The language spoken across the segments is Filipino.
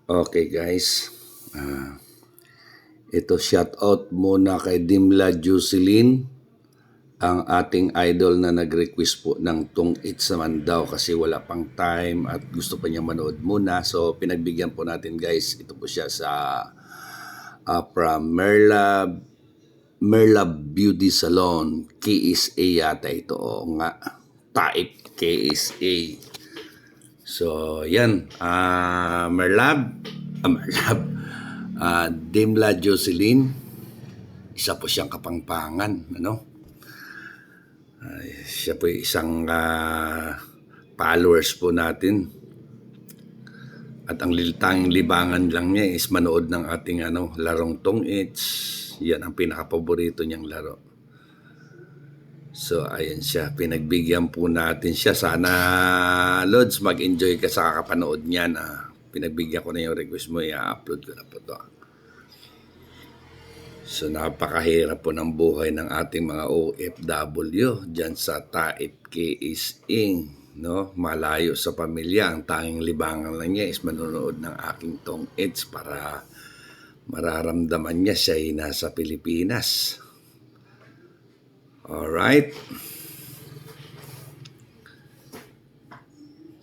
Okay guys, ito shout out muna kay Dimla Jocelyn, ang ating idol na nag-request po ng Tong It's naman daw kasi wala pang time at gusto pa niya manood muna. So pinagbigyan po natin guys, ito po siya sa from Merla Beauty Salon, KSA yata ito nga, Taip KSA. So, yan. Merlab, Dimla Jocelyn, isa po siyang kapangpangan, ano? Siya po isang followers po natin. At ang tanging libangan lang niya is manood ng ating larong Tong It's. Yan ang pinaka-paborito niyang laro. So, ayan siya. Pinagbigyan po natin siya. Sana, Lods, mag-enjoy ka sa kakapanood niyan. Pinagbigyan ko na yung request mo. I-upload ko na po to. So, napakahirap po ng buhay ng ating mga OFW dyan sa Taip KSA. No? Malayo sa pamilya. Ang tanging libangan lang niya is manonood ng aking Tong It's para mararamdaman niya siya ay nasa Pilipinas. Alright.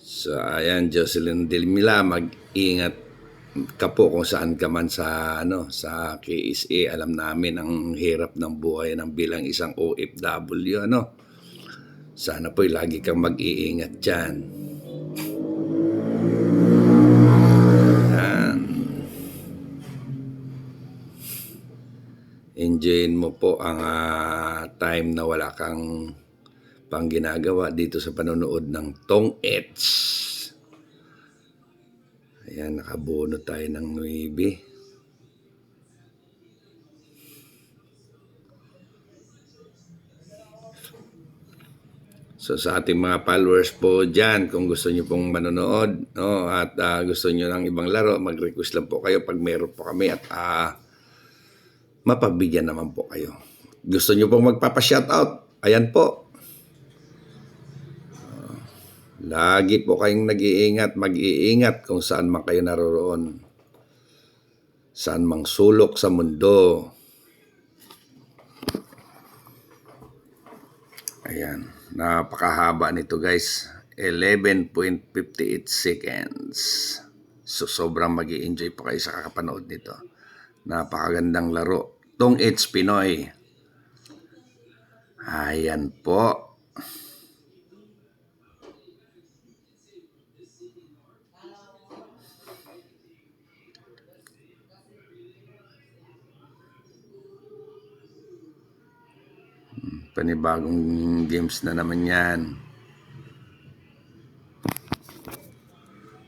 So, ayan, Jocelyn Dilmila, mag-ingat ka po kung saan ka man sa sa KSA. Alam namin ang hirap ng buhay ng bilang isang OFW, ano. Sana po'y lagi kang mag-iingat diyan. Enjoyin mo po ang time na wala kang pang ginagawa dito sa panonood ng Tong It's. Ayan, nakabono tayo ng 9. So sa ating mga followers po dyan, kung gusto nyo pong manonood, no, at gusto nyo ng ibang laro, mag-request lang po kayo pag meron po kami at mapagbigyan naman po kayo. Gusto nyo pong magpapa-shoutout? Ayan po. Lagi po kayong nag-iingat, mag-iingat kung saan man kayo naroroon. Saan mang sulok sa mundo. Ayan, napakahaba nito guys. 11.58 seconds. So sobrang mag-i-enjoy po kayo sa kakapanood nito. Napakagandang laro. Tong It's Pinoy. Ayan po. Panibagong games na naman yan.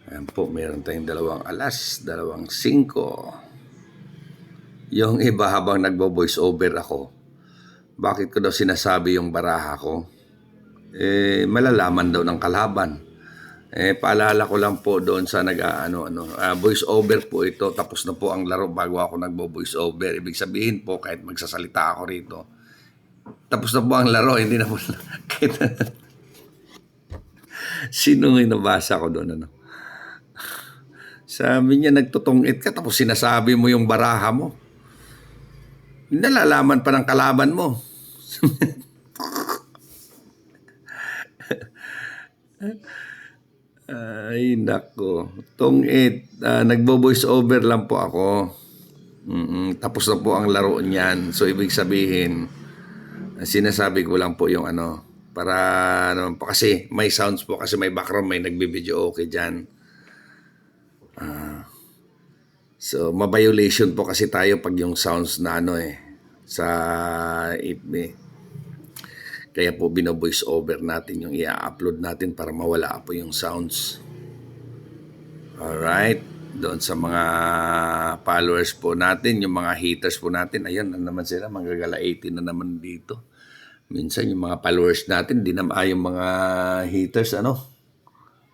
Ayan po, meron tayong 2 alas, 2 5. Yung iba habang nagbo-voice over ako, bakit ko daw sinasabi yung baraha ko? Malalaman daw ng kalaban. Paalala ko lang po doon sa voice over po ito, tapos na po ang laro bago ako nagbo-voice over. Ibig sabihin po, kahit magsasalita ako rito, tapos na po ang laro, hindi na po kahit sino yung nabasa ko doon, ano? Sabi niya, nagtutungit ka tapos sinasabi mo yung baraha mo. Nalalaman pa ng kalaban mo. Ay, nako. Tong It, nagbo-voice over lang po ako. Tapos na po ang laro niyan. So, ibig sabihin, sinasabi ko lang po yung para naman po kasi may sounds po kasi may background, may nagbibideo okay dyan. So, ma-violation po kasi tayo pag yung sounds na sa FB. Kaya po bino-voice over natin yung i-upload natin para mawala po yung sounds. Alright. Doon sa mga followers po natin, yung mga haters po natin, ayun na naman sila, manggagala 18 na naman dito. Minsan yung mga followers natin, di naman yung mga haters,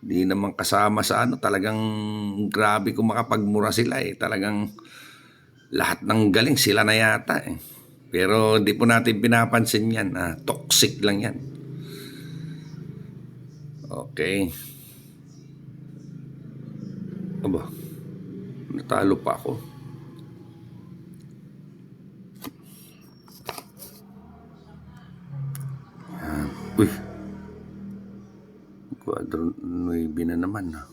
di naman kasama sa talagang grabe kung makapagmura sila talagang lahat ng galing sila na yata Pero di po natin pinapansin yan, toxic lang yan. Okay. Aba. Natalo pa ako. Uy, quadro 9 na naman na.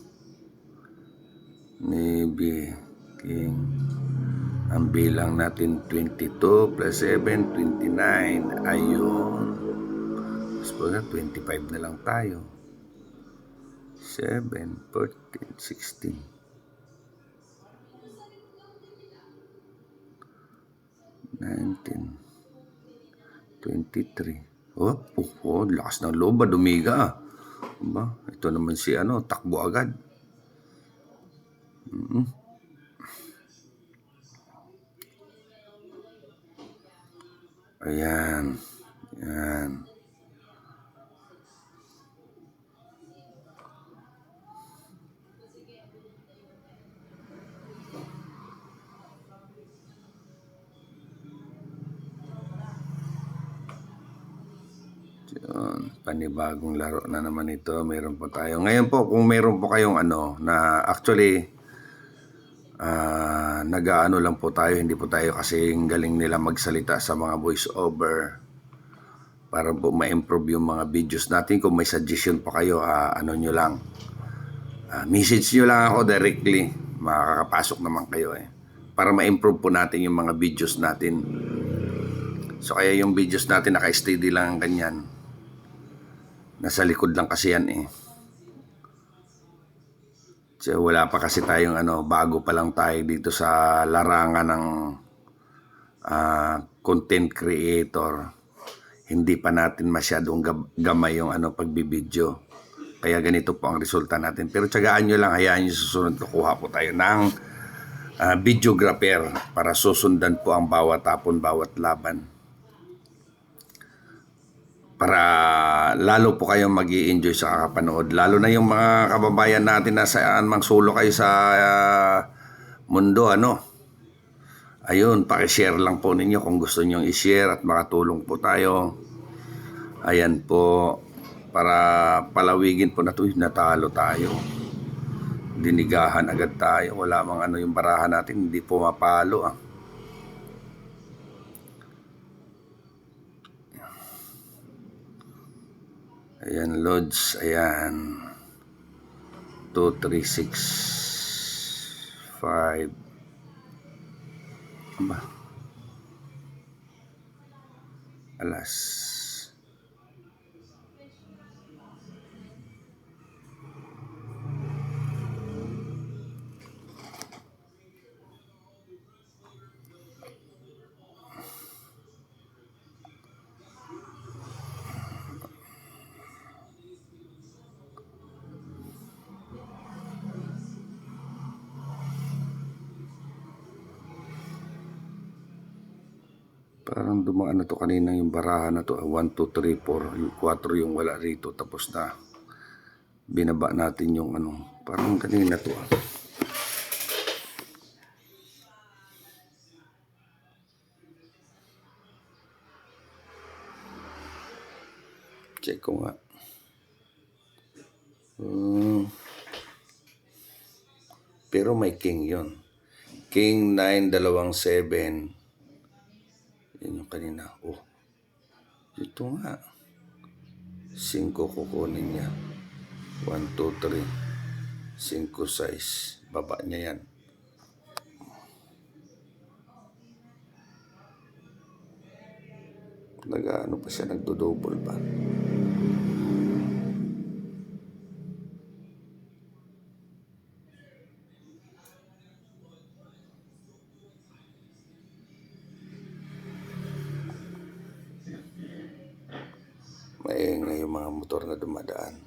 9, king. Ang bilang natin 22 plus 7, 29. Ayun. Suppose 25 na lang tayo. 7, 14, 16. 19, 23. Lakas ng loob, dumiga. Ba, ito naman si takbo agad. Ayan. Ayan. Yun, panibagong laro na naman ito. Meron po tayo. Ngayon po, kung meron po kayong na actually, nag-aano lang po tayo, hindi po tayo kasing galing nila magsalita sa mga voice over para po ma-improve yung mga videos natin. Kung may suggestion pa kayo, nyo lang. Message nyo lang ako directly. Makakapasok naman kayo para ma-improve po natin yung mga videos natin. So kaya yung videos natin naka-steady lang ganyan. Nasa likod lang kasi yan So wala pa kasi tayong bago pa lang tayo dito sa larangan ng content creator. Hindi pa natin masyadong gamay yung pagbibideo. Kaya ganito po ang resulta natin. Pero tsagaan nyo lang, hayaan nyo susunod. Kukuha po tayo ng videographer para susundan po ang bawat tapon, bawat laban. Para lalo po kayong mag-i-enjoy sa kakapanood. Lalo na yung mga kababayan natin na saan mang sulo kayo sa mundo, Ayun, pakishare lang po ninyo kung gusto nyo i-share at makatulong po tayo. Ayan po, para palawigin po na ito, natalo tayo. Dinigahan agad tayo. Wala mang yung barahan natin, hindi po mapalo Ayan, Lods. Ayan. 2, 3, 6, 5. Aba. Alas. Parang dumaan na to kanina yung barahan na to. 1, 2, 3, 4. Yung 4 yung wala rito. Tapos na binaba natin yung Parang kanina to Check ko nga. Pero may king yon. King 9, 2, 7. Yan yung kanina. Ito nga. 5 kukunin niya. 1, 2, 3. 5 size. Baba niya yan. Nag-ano pa siya, nagdo-double pa. Maingay yung mga motor na dumadaan.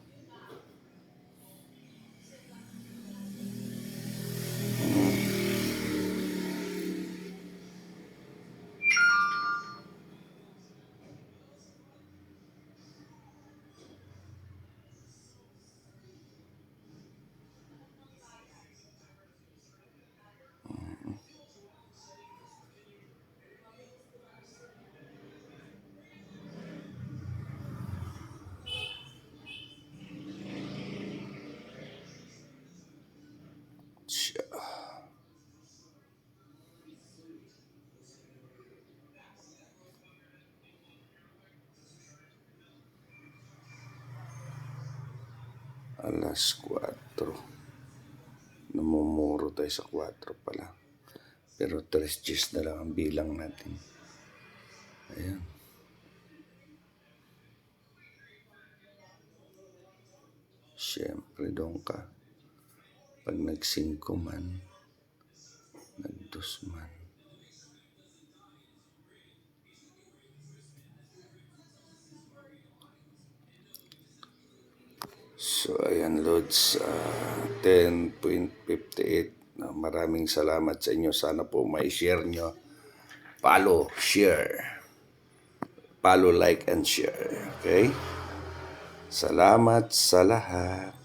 Alas 4. Namumuro tayo sa 4 pala. Pero 3 Gs na lang ang bilang natin. Ayan. Siyempre doon ka. Pag nag-5 man, nag-2 man. So, ayan, Lods, 10.58. Maraming salamat sa inyo. Sana po mai-share nyo. Follow, share. Follow, like, and share. Okay? Salamat sa lahat.